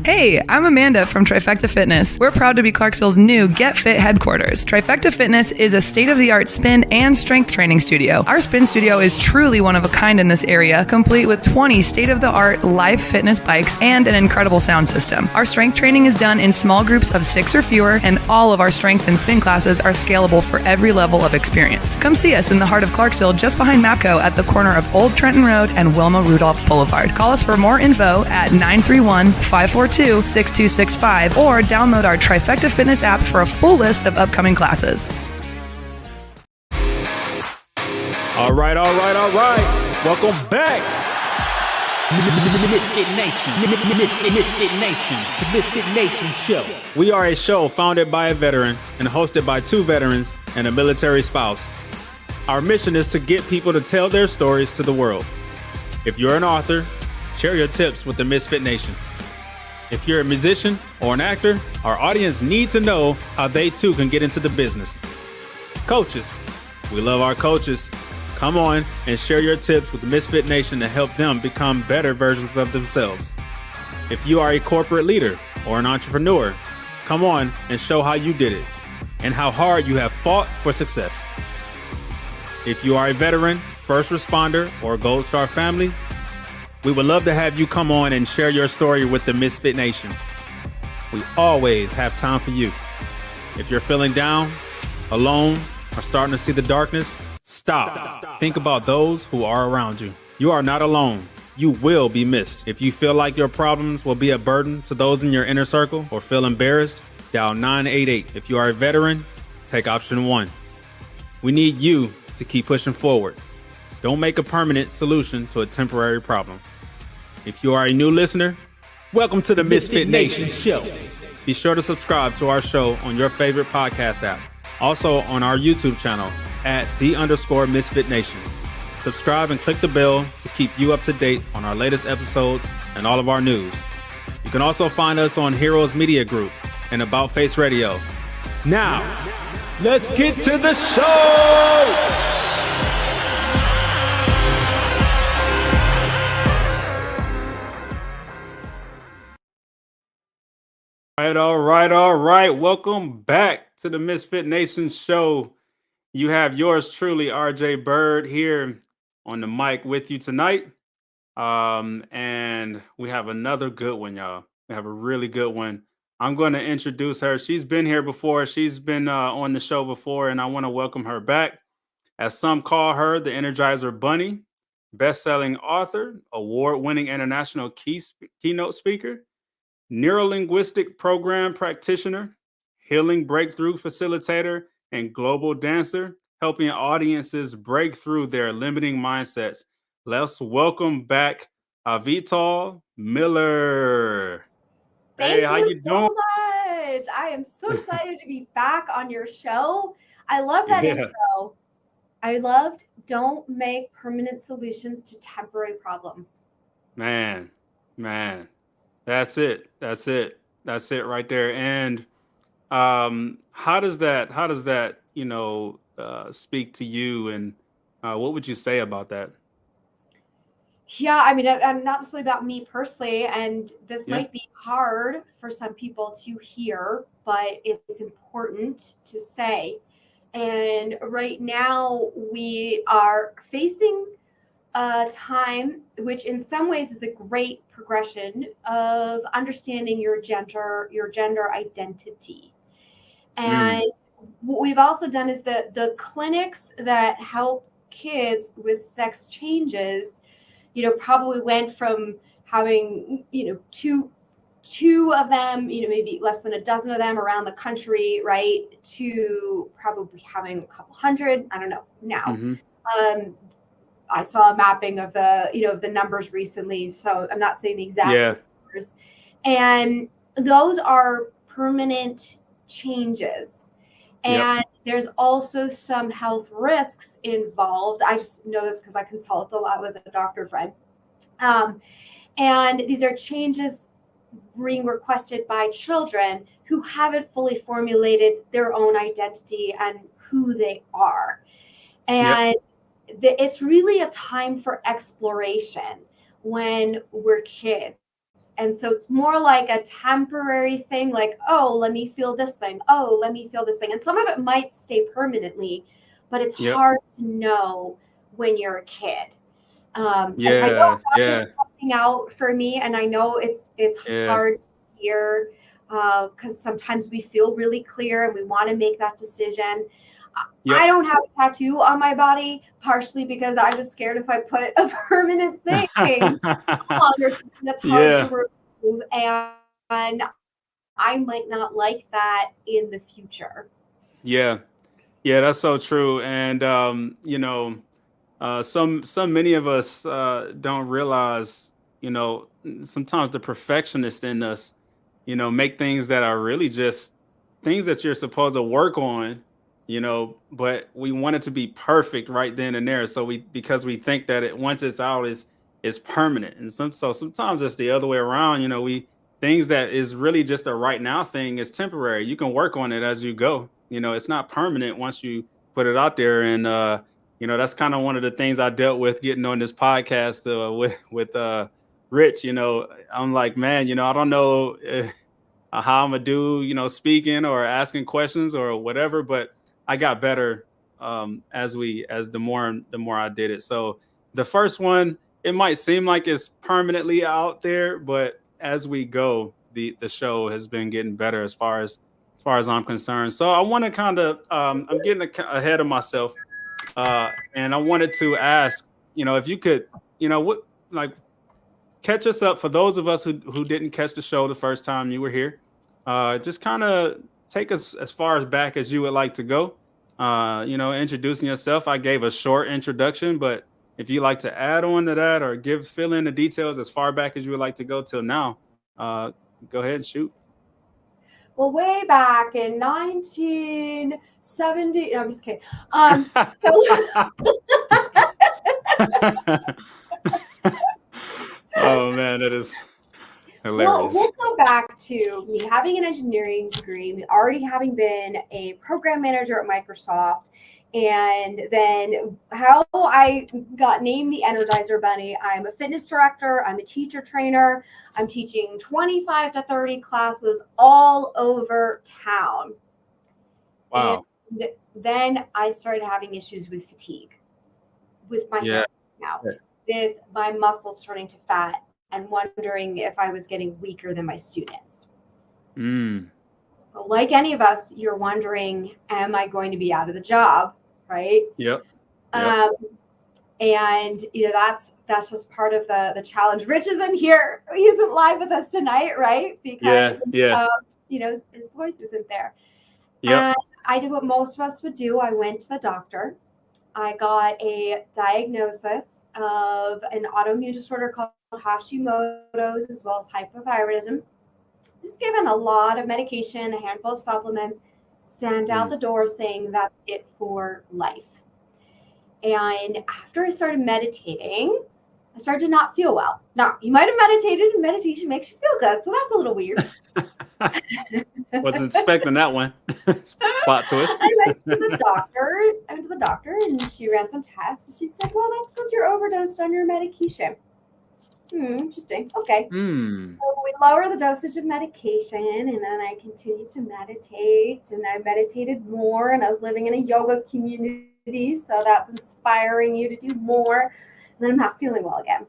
Hey, I'm Amanda from Trifecta Fitness. We're proud to be Clarksville's new Get Fit headquarters. Trifecta Fitness is a state-of-the-art spin and strength training studio. Our spin studio is truly one of a kind in this area, complete with 20 state-of-the-art live fitness bikes and an incredible sound system. Our strength training is done in small groups of 6 or fewer, and all of our strength and spin classes are scalable for every level of experience. Come see us in the heart of Clarksville, just behind MAPCO at the corner of Old Trenton Road and Wilma Rudolph Boulevard. Call us for more info at 931-542-6265 or download our Trifecta Fitness app for a full list of upcoming classes. All right. Welcome back. Misfit Nation, the Misfit Nation Show. We are a show founded by a veteran and hosted by 2 veterans and a military spouse. Our mission is to get people to tell their stories to the world. If you're an author, share your tips with the Misfit Nation. If you're a musician or an actor, our audience needs to know how they too can get into the business. Coaches, we love our coaches. Come on and share your tips with the Misfit Nation to help them become better versions of themselves. If you are a corporate leader or an entrepreneur, come on and show how you did it and how hard you have fought for success. If you are a veteran, first responder, or Gold Star family, we would love to have you come on and share your story with the Misfit Nation. We always have time for you. If you're feeling down, alone, or starting to see the darkness, stop. Think about those who are around you. You are not alone. You will be missed. If you feel like your problems will be a burden to those in your inner circle or feel embarrassed, dial 988. If you are a veteran, take option 1. We need you to keep pushing forward. Don't make a permanent solution to a temporary problem. If you are a new listener, welcome to the Misfit Nation Show. Be sure to subscribe to our show on your favorite podcast app. Also on our YouTube channel at @the_Misfit Nation. Subscribe and click the bell to keep you up to date on our latest episodes and all of our news. You can also find us on Heroes Media Group and About Face Radio. Now, let's get to the show! All right. Welcome back to the Misfit Nation Show. You have yours truly, RJ Bird, here on the mic with you tonight. And we have another good one, y'all. We have a really good one. I'm going to introduce her. She's been here before. She's been on the show before, and I want to welcome her back. As some call her, the Energizer Bunny, best-selling author, award-winning international keynote speaker, neurolinguistic program practitioner, healing breakthrough facilitator, and global dancer, helping audiences break through their limiting mindsets. Let's welcome back Avital Miller. Thank you so much. I am so excited to be back on your show. I love that intro. I loved don't make permanent solutions to temporary problems. Man. That's it right there. And how does that speak to you, and what would you say about that? Yeah, I mean, I'm not necessarily about me personally, and this might be hard for some people to hear, but it's important to say. And right now we are facing a time which in some ways is a great progression of understanding your gender identity. And what we've also done is the clinics that help kids with sex changes, probably went from having, two of them, maybe less than a dozen of them around the country, right, to probably having a couple hundred, I don't know now. I saw a mapping of the numbers recently, so I'm not saying the exact numbers. And those are permanent changes. And there's also some health risks involved. I just know this because I consult a lot with a doctor friend. And these are changes being requested by children who haven't fully formulated their own identity and who they are. And it's really a time for exploration when we're kids. And so it's more like a temporary thing, like, oh, let me feel this thing. Oh, let me feel this thing. And some of it might stay permanently, but it's hard to know when you're a kid. I know that is coming out for me, and I know it's hard to hear because sometimes we feel really clear and we want to make that decision. I don't have a tattoo on my body, partially because I was scared if I put a permanent thing on or something that's hard to remove, and I might not like that in the future. Yeah, that's so true. And many of us don't realize, sometimes the perfectionist in us, make things that are really just things that you're supposed to work on, but we want it to be perfect right then and there. So because we think that once it's out is permanent. And sometimes it's the other way around. Things that is really just a right now thing is temporary. You can work on it as you go. It's not permanent once you put it out there. And that's kind of one of the things I dealt with getting on this podcast with Rich. I'm like, man, I don't know how I'm gonna do, speaking or asking questions or whatever, but I got better the more I did it. So the first one, it might seem like it's permanently out there, but as we go, the show has been getting better as far as I'm concerned. So I want to kind of I'm getting ahead of myself, and I wanted to ask, if you could, catch us up for those of us who didn't catch the show the first time you were here. Just kind of take us as far as back as you would like to go. Introducing yourself. I gave a short introduction, but if you like to add on to that or fill in the details as far back as you would like to go till now, go ahead and shoot. Well, way back in 1970, no, I'm just kidding. Oh man, that is hilarious. We'll go back to me having an engineering degree, me already having been a program manager at Microsoft, and then how I got named the Energizer Bunny. I'm a fitness director. I'm a teacher trainer. I'm teaching 25 to 30 classes all over town. Wow. And then I started having issues with fatigue, with my head now, with my muscles turning to fat, and wondering if I was getting weaker than my students. So like any of us, you're wondering, am I going to be out of the job? Right? Yep. And that's just part of the challenge. Rich isn't here. He isn't live with us tonight, right? Because his voice isn't there. And I did what most of us would do. I went to the doctor. I got a diagnosis of an autoimmune disorder called Hashimoto's, as well as hypothyroidism. Just given a lot of medication, a handful of supplements, sent out the door saying that's it for life. And after I started meditating, I started to not feel well. Now, you might have meditated, and meditation makes you feel good, so that's a little weird. Wasn't expecting that one. Plot twist. I went to the doctor, and she ran some tests. And she said, well, that's because you're overdosed on your medication. Interesting. Okay. So we lower the dosage of medication, and then I continued to meditate, and I meditated more, and I was living in a yoga community, so that's inspiring you to do more. And then I'm not feeling well again.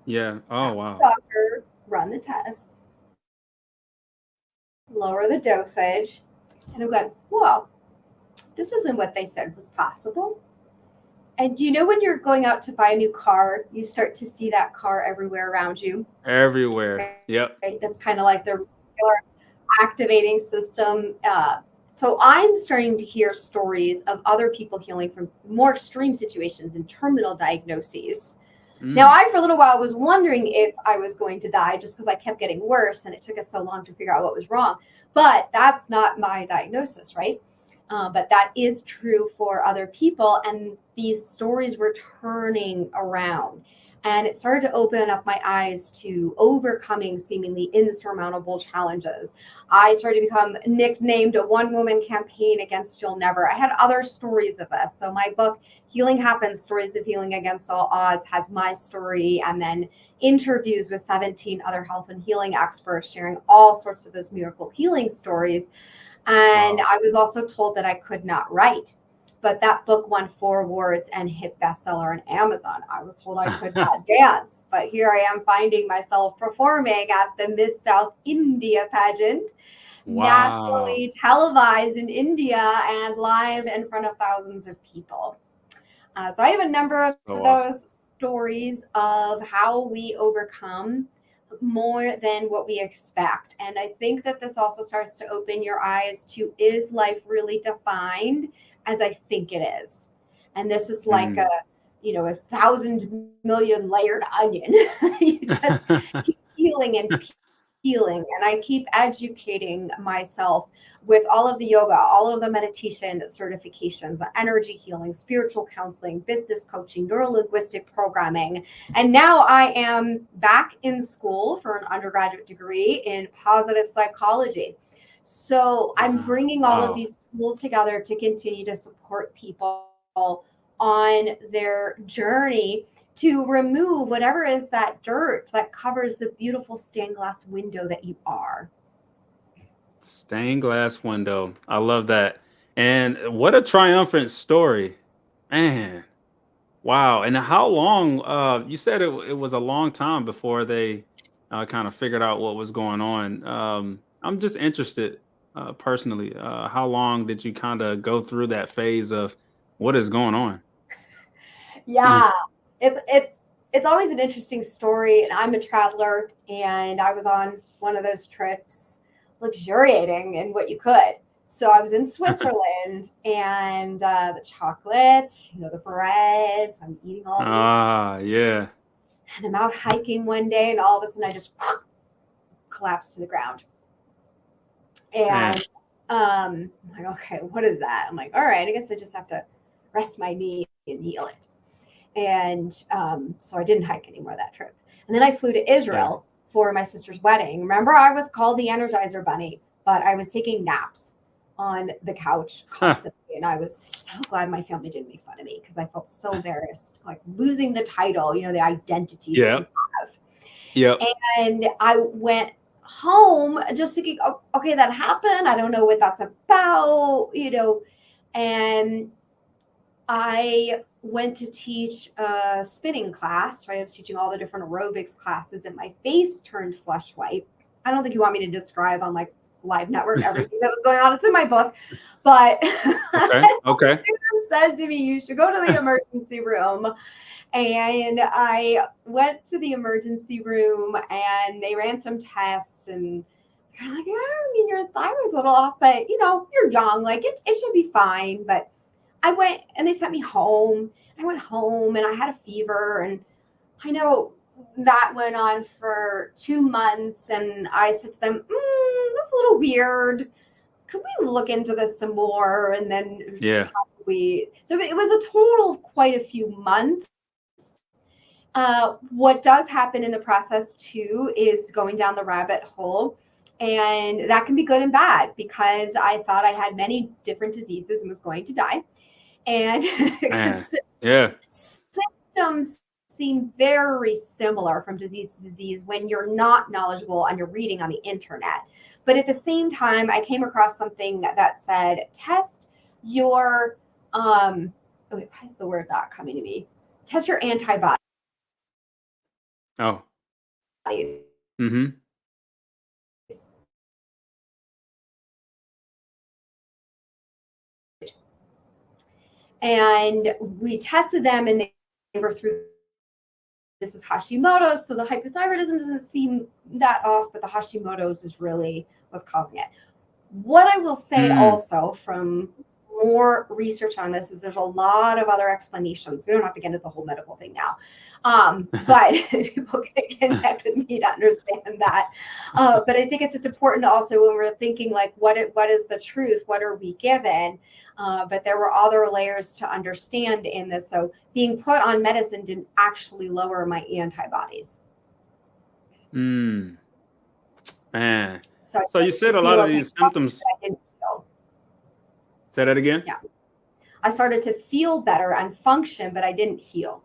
Yeah. Oh, wow. Doctor, run the tests, lower the dosage, and I'm going, whoa, this isn't what they said was possible. And when you're going out to buy a new car, you start to see that car everywhere around you. Everywhere. Yep. Right? That's kind of like the activating system. So I'm starting to hear stories of other people healing from more extreme situations and terminal diagnoses. Now, I, for a little while, was wondering if I was going to die just because I kept getting worse and it took us so long to figure out what was wrong. But that's not my diagnosis, right? But that is true for other people. And these stories were turning around. And it started to open up my eyes to overcoming seemingly insurmountable challenges. I started to become nicknamed a one-woman campaign against You'll Never. I had other stories of this. So my book, Healing Happens, Stories of Healing Against All Odds, has my story, and then interviews with 17 other health and healing experts sharing all sorts of those miracle healing stories. And I was also told that I could not write. But that book won 4 awards and hit bestseller on Amazon. I was told I could not dance, but here I am finding myself performing at the Miss South India pageant, nationally televised in India and live in front of thousands of people. So I have a number of those stories of how we overcome more than what we expect. And I think that this also starts to open your eyes to, is life really defined as I think it is? And this is like a 1,000 million layered onion. You just keep peeling and peeling. And I keep educating myself with all of the yoga, all of the meditation certifications, energy healing, spiritual counseling, business coaching, neuro-linguistic programming. And now I am back in school for an undergraduate degree in positive psychology. So I'm bringing all of these tools together to continue to support people on their journey to remove whatever is that dirt that covers the beautiful stained glass window that you are. Stained glass window. I love that. And what a triumphant story, man. Wow. And how long, you said it was a long time before they kind of figured out what was going on. I'm just interested personally, how long did you kind of go through that phase of what is going on? Yeah, it's always an interesting story. And I'm a traveler, and I was on one of those trips luxuriating in what you could. So I was in Switzerland, and the chocolate, the bread. So I'm eating all these. Yeah. And I'm out hiking one day, and all of a sudden I just collapsed to the ground. And I'm like, okay, what is that? I'm like, all right, I guess I just have to rest my knee and heal it. And so I didn't hike anymore that trip. And then I flew to Israel for my sister's wedding. Remember, I was called the Energizer Bunny, but I was taking naps on the couch constantly. And I was so glad my family didn't make fun of me, because I felt so embarrassed, like losing the title, the identity that you have. Yeah. And I went home just thinking, oh, okay, that happened. I don't know what that's about, and I went to teach a spinning class, right? I was teaching all the different aerobics classes, and my face turned flush white. I don't think you want me to describe on like Live Network everything that was going on. It's in my book, but okay. The student said to me, you should go to the emergency room. And I went to the emergency room, and they ran some tests, and they're like, yeah, I mean, your thyroid's a little off, but you're young, like it should be fine. But I went, and they sent me home. I went home, and I had a fever, and I know that went on for 2 months. And I said to them, that's a little weird. Could we look into this some more? And then so it was a total of quite a few months. What does happen in the process too is going down the rabbit hole, and that can be good and bad, because I thought I had many different diseases and was going to die. And symptoms seem very similar from disease to disease when you're not knowledgeable and you're reading on the internet. But at the same time, I came across something that said, test your, why is the word not coming to me? Test your antibodies. Oh. Mm-hmm. And we tested them, and they were through, this is Hashimoto's. So the hypothyroidism doesn't seem that off, but the Hashimoto's is really what's causing it. What I will say also from more research on this, there's a lot of other explanations. We don't have to get into the whole medical thing now. But people can connect with me to understand that. But I think it's just important to also, when we're thinking like, what is the truth? What are we given? But there were other layers to understand in this. So being put on medicine didn't actually lower my antibodies. Man. So you said a lot of these symptoms. I didn't feel. Say that again? Yeah. I started to feel better and function, but I didn't heal.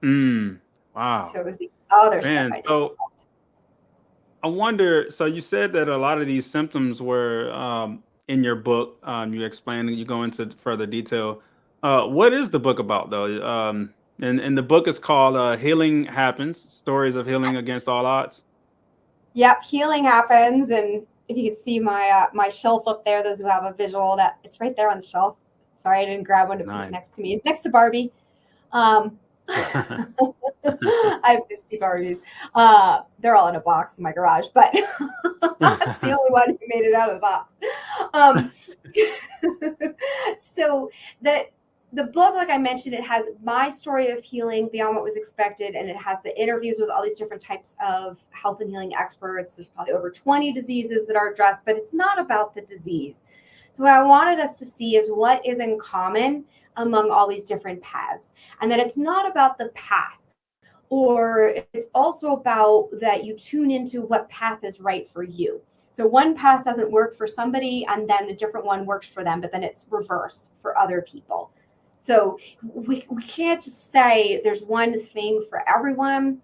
Wow. So it was the other stuff I did. So I wonder, so you said that a lot of these symptoms were in your book. You explained, you go into further detail. What is the book about, though? And the book is called Healing Happens, Stories of Healing Against All Odds. Yep, healing happens. And if you could see my my shelf up there, those who have a visual, that it's right there on the shelf. Sorry, I didn't grab one to put it next to me. It's next to Barbie. I have 50 Barbies. They're all in a box in my garage, but that's the only one who made it out of the box. So the book, like I mentioned, it has my story of healing beyond what was expected, and it has the interviews with all these different types of health and healing experts. There's probably over 20 diseases that are addressed, but it's not about the disease. So what I wanted us to see is what is in common among all these different paths, and that it's not about the path, or it's also about that you tune into what path is right for you. So one path doesn't work for somebody, and then a different one works for them, but then it's reverse for other people. So we can't just say there's one thing for everyone.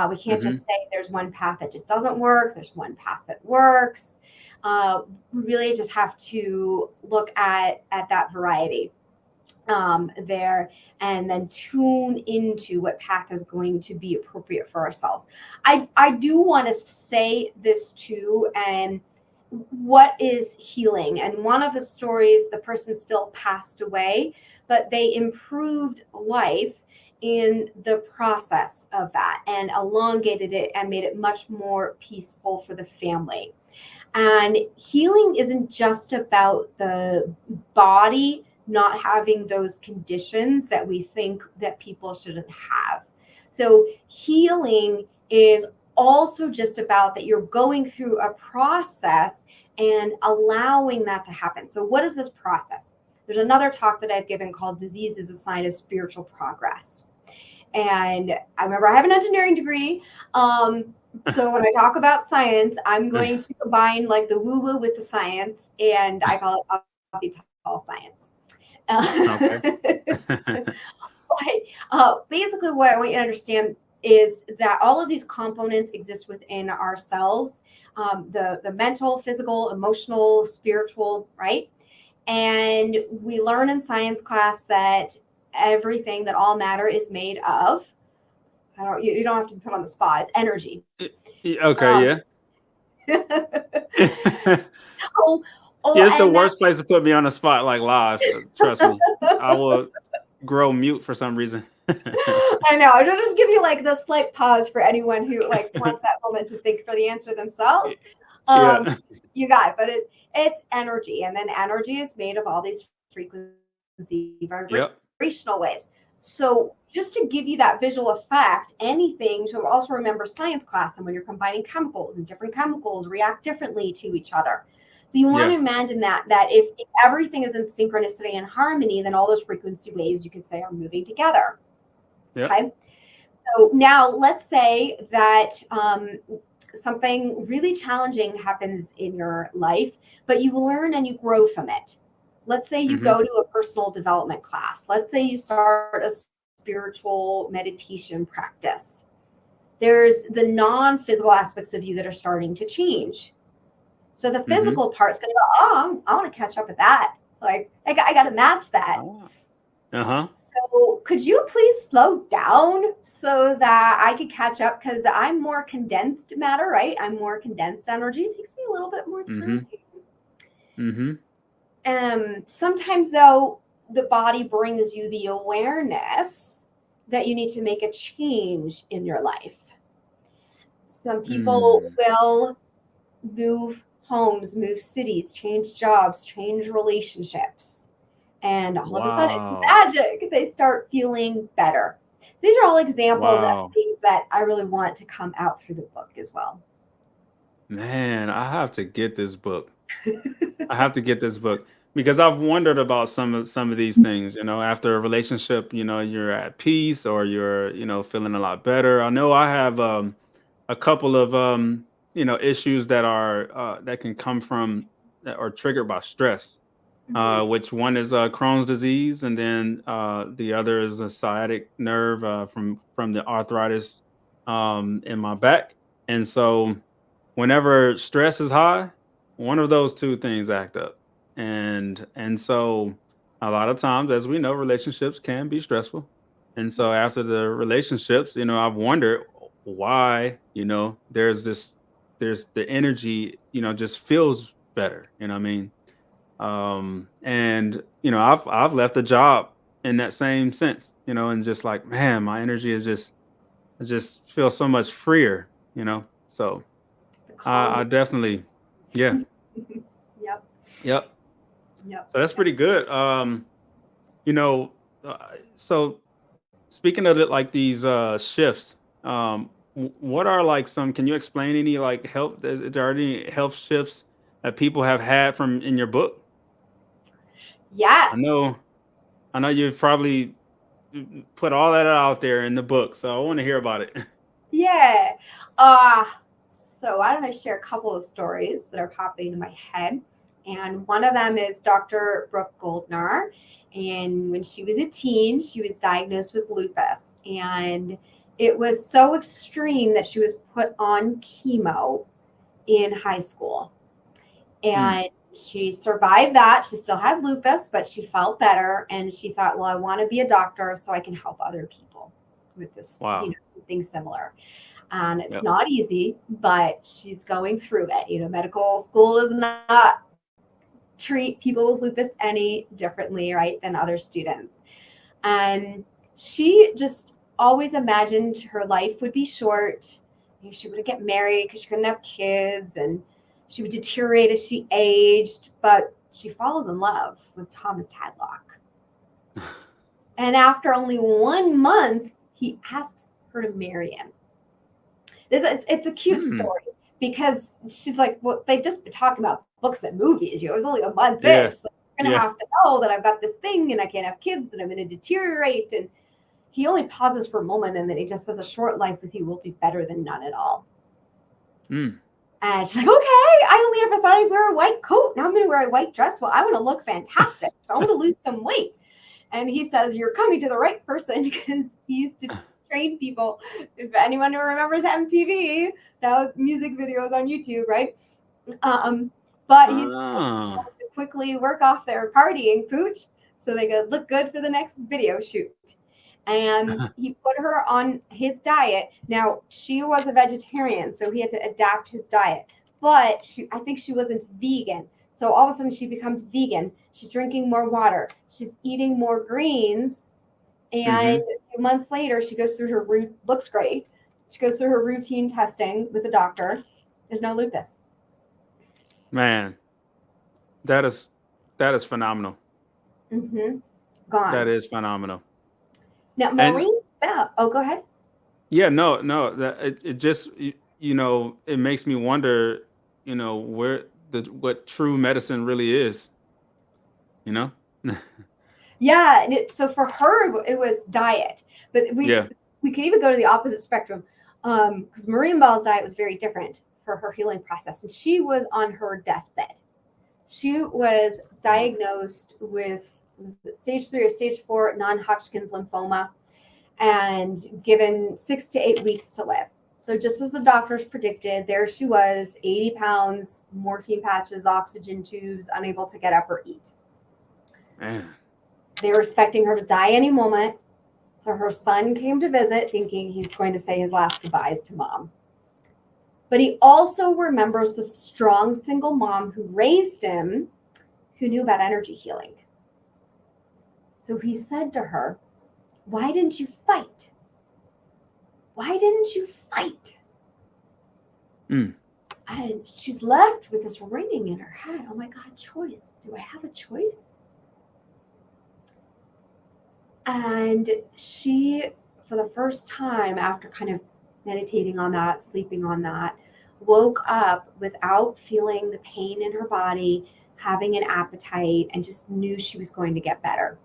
We can't just say there's one path that just doesn't work. There's one path that works. We really just have to look at that variety there, and then tune into what path is going to be appropriate for ourselves. I do want us to say this too, and what is healing? And one of the stories, the person still passed away, but they improved life in the process of that and elongated it and made it much more peaceful for the family. And healing isn't just about the body not having those conditions that we think that people shouldn't have. So healing is also just about that you're going through a process and allowing that to happen. So what is this process? There's another talk that I've given called Disease is a Sign of Spiritual Progress. And I remember I have an engineering degree. So when I talk about science, I'm going to combine like the woo-woo with the science, and I call it Avital science. Basically what I want you to understand is that all of these components exist within ourselves, the mental, physical, emotional, spiritual, right? And we learn in science class that everything, that all matter is made of, you don't have to put on the spot, it's energy. Okay, yeah. So, it's the worst place to put me on the spot, like live. Trust me, I will grow mute for some reason. I know. I'll just give you like the slight pause for anyone who like wants that moment to think for the answer themselves. You got it. But it's energy, and then energy is made of all these frequency vibrational waves. So just to give you that visual effect, anything to also remember science class, and when you're combining chemicals, and different chemicals react differently to each other. So you want to imagine that if everything is in synchronicity and harmony, then all those frequency waves, you could say, are moving together. Okay. So now let's say that something really challenging happens in your life, but you learn and you grow from it. Let's say you go to a personal development class. Let's say you start a spiritual meditation practice. There's the non-physical aspects of you that are starting to change. So the physical part's going to go, oh, I want to catch up with that. Like, I got to match that. So could you please slow down so that I could catch up? Because I'm more condensed matter, right? I'm more condensed energy. It takes me a little bit more time. Sometimes, though, the body brings you the awareness that you need to make a change in your life. Some people will move homes, move cities, change jobs, change relationships. And all of a sudden, it's Wow. magic. They start feeling better. So these are all examples Wow. of things that I really want to come out through the book as well. Man, I have to get this book. I have to get this book because I've wondered about some of these things, after a relationship, you're at peace or you're, feeling a lot better. I know I have a couple of issues that are that can come from that are triggered by stress. Mhm. Which one is Crohn's disease, and then the other is a sciatic nerve from the arthritis in my back. And so, whenever stress is high, one of those two things act up, and so a lot of times, as we know, relationships can be stressful. And so, after the relationships, I've wondered why, there's the energy, just feels better. You know what I mean? And I've left a job in that same sense, and just like, man, my energy is just I just feel so much freer, so The I calm. definitely, yeah. Yep. Yep. Yep. So that's pretty good. You know uh, so speaking of it, like these shifts, what are like some, can you explain any like health, is there any health shifts that people have had from in your book? i Yes. know I know you've probably put all that out there in the book, so I want to hear about it. Yeah. Uh, so why don't I share a couple of stories that are popping into my head? And one of them is Dr. Brooke Goldner. And when she was a teen, she was diagnosed with lupus. And it was so extreme that she was put on chemo in high school. Mm, And she survived that. She still had lupus, but she felt better. And she thought, well, I want to be a doctor so I can help other people with this, wow. something similar. And it's Yep. not easy, but she's going through it. Medical school does not treat people with lupus any differently, right, than other students. And she just always imagined her life would be short. She wouldn't get married because she couldn't have kids, and she would deteriorate as she aged. But she falls in love with Thomas Tadlock. And after only 1 month, he asks her to marry him. It's a cute Mm, story because she's like, well, they've just been talking about books and movies. It was only a month yeah. in. So you're going to Yeah. have to know that I've got this thing and I can't have kids and I'm going to deteriorate. And he only pauses for a moment and then he just says, a short life with you will be better than none at all. Mm. And she's like, okay, I only ever thought I'd wear a white coat. Now I'm going to wear a white dress. Well, I want to look fantastic. I want to lose some weight. And he says, you're coming to the right person, because he used to train people. If anyone who remembers MTV, now music videos on YouTube, right? But he's Ah. to quickly work off their partying pooch so they could look good for the next video shoot. And he put her on his diet. Now, she was a vegetarian, so he had to adapt his diet. But I think she wasn't vegan. So all of a sudden she becomes vegan. She's drinking more water. She's eating more greens. And Hmm. a few months later, she goes through her looks great. She goes through her routine testing with the doctor. There's no lupus. Man, that is that is phenomenal. Mm-hmm. That Gone. is phenomenal. Now, And Maureen Bell. Oh, go ahead. yeah, no, that it just it makes me wonder, where the what true medicine really is, you know? Yeah. So for her, it was diet. But Yeah. we could even go to the opposite spectrum, because Maureen Bell's diet was very different for her healing process. And she was on her deathbed. She was Wow. diagnosed with, was it stage 3 or stage 4 non-Hodgkin's lymphoma, and given 6 to 8 weeks to live. So just as the doctors predicted, there she was, 80 pounds, morphine patches, oxygen tubes, unable to get up or eat. Man. They were expecting her to die any moment. So her son came to visit, thinking he's going to say his last goodbyes to mom. But he also remembers the strong single mom who raised him, who knew about energy healing. So he said to her, why didn't you fight? Why didn't you fight? Mm. And she's left with this ringing in her head. Oh my God, choice. Do I have a choice? And she, for the first time after kind of meditating on that, sleeping on that, woke up without feeling the pain in her body, having an appetite, and just knew she was going to get better.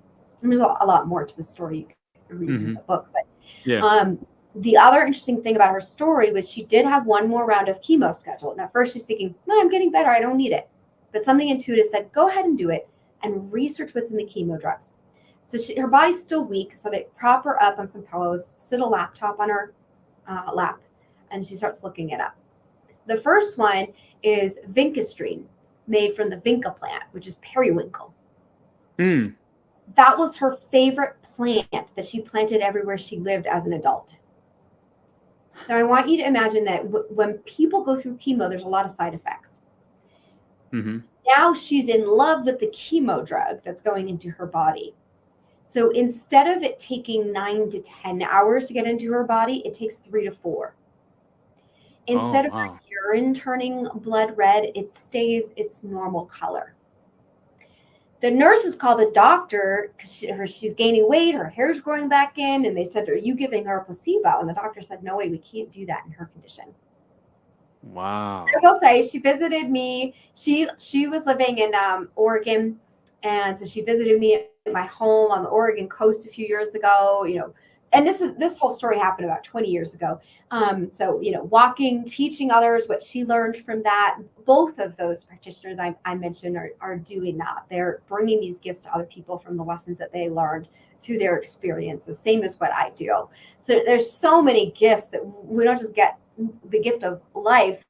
There's a lot more to the story you can read in the book, but the other interesting thing about her story was she did have one more round of chemo scheduled. And at first she's thinking, no, I'm getting better, I don't need it. But something intuitive said, go ahead and do it and research what's in the chemo drugs. So her body's still weak, so they prop her up on some pillows, sit a laptop on her lap, and she starts looking it up. The first one is vincastrine, made from the vinca plant, which is periwinkle. That was her favorite plant that she planted everywhere she lived as an adult. So I want you to imagine that when people go through chemo, there's a lot of side effects. Now she's in love with the chemo drug that's going into her body. So instead of it taking 9 to 10 hours to get into her body, it takes 3 to 4. Instead of her urine turning blood red, it stays its normal color. The nurses call the doctor because she's gaining weight, her hair's growing back in, and they said, are you giving her a placebo? And the doctor said, no way, we can't do that in her condition. Wow. I will say she visited me. She was living in Oregon, and so she visited me at my home on the Oregon coast a few years ago, and this whole story happened about 20 years ago. So, walking, teaching others what she learned from that. Both of those practitioners I mentioned are doing that. They're bringing these gifts to other people from the lessons that they learned through their experience, the same as what I do. So there's so many gifts that we don't just get the gift of life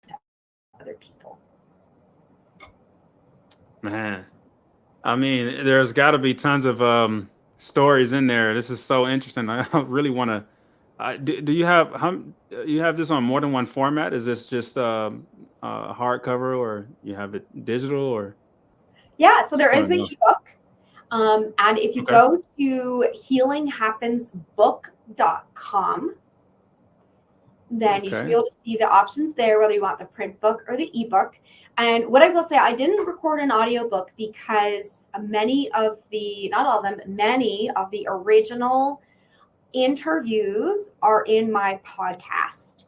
to other people. Man, I mean, there's got to be tons of stories in there. This is so interesting. I really want to. Do you have this on more than one format? Is this just hardcover, or you have it digital, or? Yeah, so there is an ebook, and if you go to healinghappensbook.com, then you should be able to see the options there, whether you want the print book or the ebook. And what I will say, I didn't record an audiobook because many of the original interviews are in my podcast.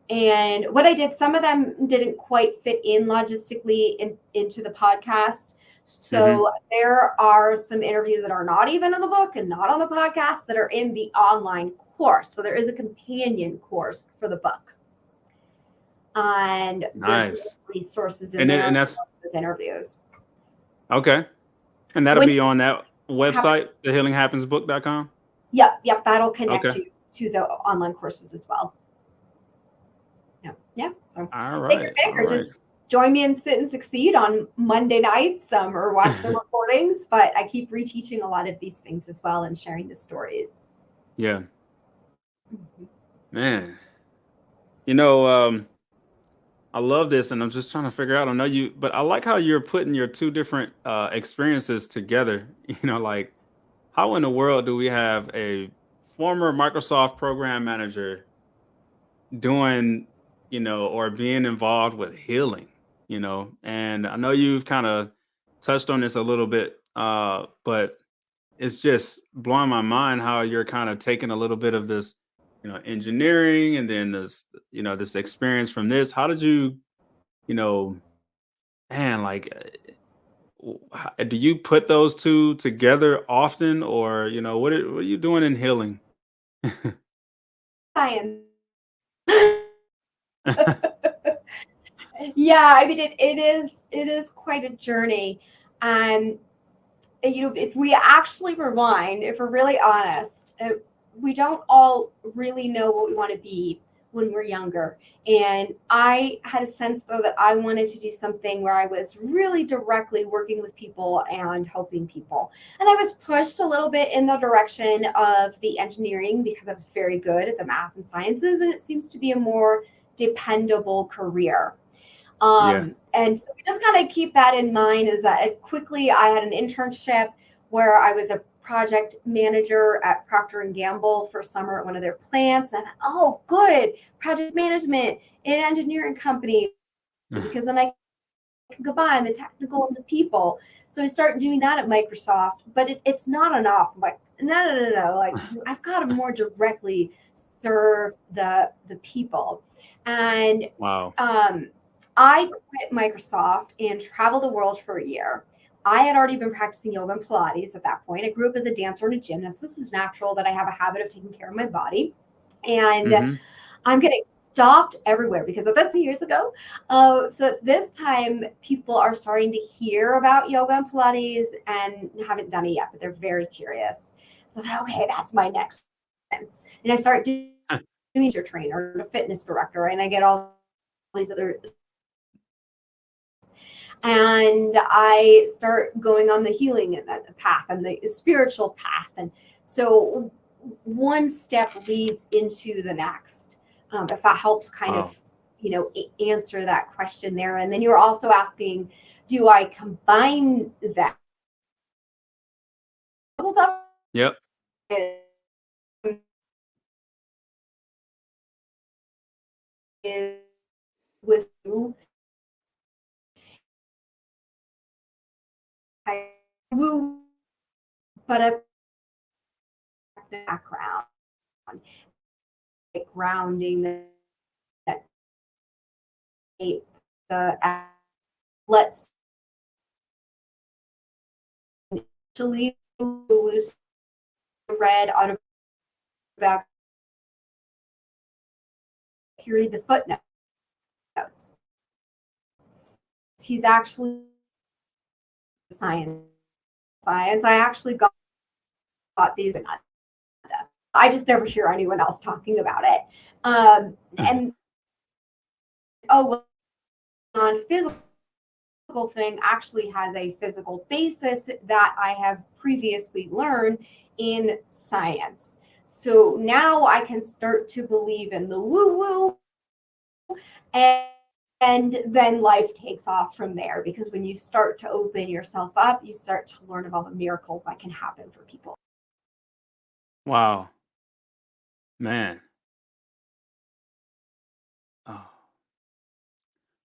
And what I did, some of them didn't quite fit in logistically into the podcast. So there are some interviews that are not even in the book and not on the podcast that are in the online course. So there is a companion course for the book. And there's resources in there, and that's those interviews. Okay. And that'll be on that website, thehealinghappensbook.com? Yep. That'll connect you to the online courses as well. Yeah. So all right. Take your pick, or just join me in Sit and Succeed on Monday nights, or watch the recordings. But I keep reteaching a lot of these things as well and sharing the stories. Yeah. Man. I love this, and I'm just trying to figure out. I know you, but I like how you're putting your two different experiences together. Like, how in the world do we have a former Microsoft program manager doing, or being involved with healing, And I know you've kind of touched on this a little bit, but it's just blowing my mind how you're kind of taking a little bit of this, engineering, and then this, this experience from this. How did you, man, like, do you put those two together often, or, what are you doing in healing? Science. Yeah, I mean, it is quite a journey. If we actually rewind, if we're really honest, we don't all really know what we want to be when we're younger. And I had a sense, though, that I wanted to do something where I was really directly working with people and helping people. And I was pushed a little bit in the direction of the engineering because I was very good at the math and sciences, and it seems to be a more dependable career. And so we just kind of keep that in mind, is that quickly I had an internship where I was a project manager at Procter & Gamble for summer at one of their plants. And I thought, oh, good, project management in an engineering company, because then I can combine the technical and the people. So I started doing that at Microsoft, but it's not enough. Like, no. Like, I've got to more directly serve the people. And Wow. I quit Microsoft and traveled the world for a year. I had already been practicing yoga and Pilates at that point. I grew up as a dancer and a gymnast. This is natural that I have a habit of taking care of my body. And I'm getting stopped everywhere because of this years ago. So this time, people are starting to hear about yoga and Pilates and haven't done it yet, but they're very curious. So I thought, okay, that's my next thing. And I start doing your trainer, a fitness director, and I get all these other. And I start going on the healing path and the spiritual path. And so one step leads into the next. If that helps kind of, answer that question there. And then you're also asking, do I combine that? Yep. With woo, but a background, like grounding that the let's actually lose read out of back period the footnotes. He's actually science. I actually got these. I just never hear anyone else talking about it. And non-physical thing actually has a physical basis that I have previously learned in science. So now I can start to believe in the woo-woo, and then life takes off from there, because when you start to open yourself up, you start to learn about the miracles that can happen for people. Wow. Man. Oh.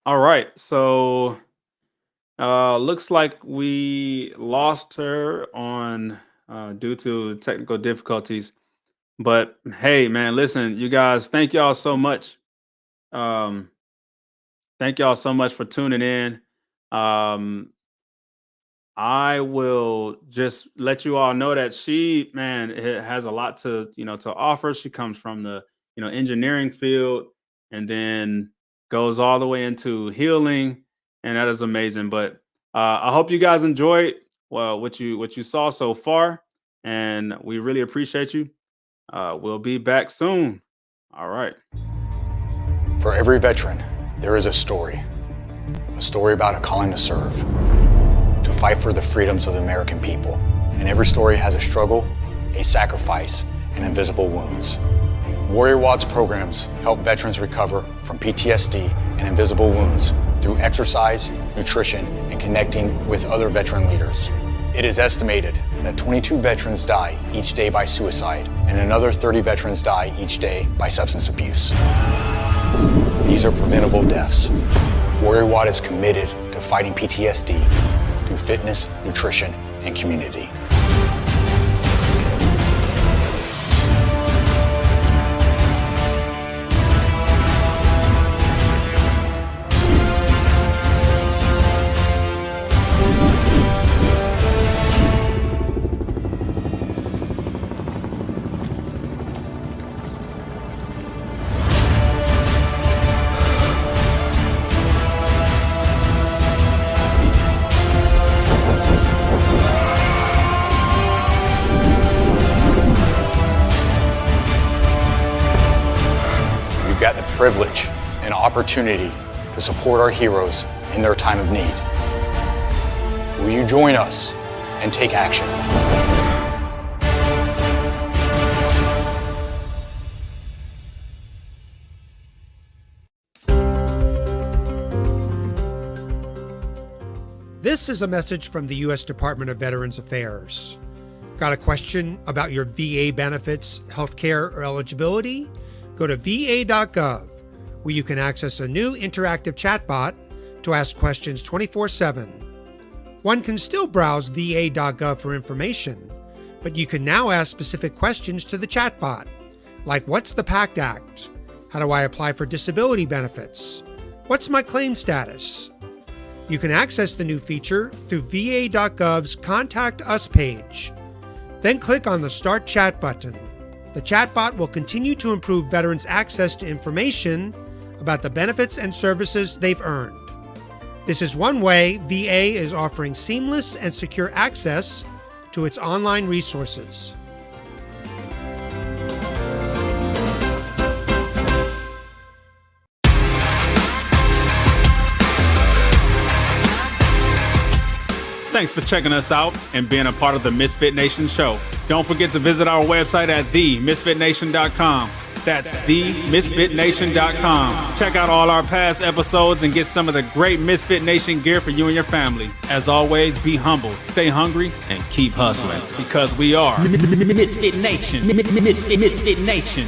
All right. So looks like we lost her on due to technical difficulties. But hey, man, listen, you guys, thank y'all so much. Thank y'all so much for tuning in. I will just let you all know that she, man, has a lot to, to offer. She comes from the, engineering field, and then goes all the way into healing, and that is amazing. But I hope you guys enjoyed what you saw so far, and we really appreciate you. We'll be back soon. All right. For every veteran, there is a story about a calling to serve, to fight for the freedoms of the American people. And every story has a struggle, a sacrifice, and invisible wounds. Warrior Watts programs help veterans recover from PTSD and invisible wounds through exercise, nutrition, and connecting with other veteran leaders. It is estimated that 22 veterans die each day by suicide, and another 30 veterans die each day by substance abuse. These are preventable deaths. Warrior Watt is committed to fighting PTSD through fitness, nutrition, and community. Got the privilege and opportunity to support our heroes in their time of need. Will you join us and take action? This is a message from the U.S. Department of Veterans Affairs. Got a question about your VA benefits, healthcare, or eligibility? Go to va.gov, where you can access a new interactive chatbot to ask questions 24/7. One can still browse va.gov for information, but you can now ask specific questions to the chatbot, like what's the PACT Act? How do I apply for disability benefits? What's my claim status? You can access the new feature through va.gov's Contact Us page. Then click on the Start Chat button. The chatbot will continue to improve veterans' access to information about the benefits and services they've earned. This is one way VA is offering seamless and secure access to its online resources. Thanks for checking us out and being a part of the Misfit Nation Show. Don't forget to visit our website at themisfitnation.com. That's themisfitnation.com. Check out all our past episodes and get some of the great Misfit Nation gear for you and your family. As always, be humble, stay hungry, and keep hustling because we are Misfit Nation. Misfit Nation.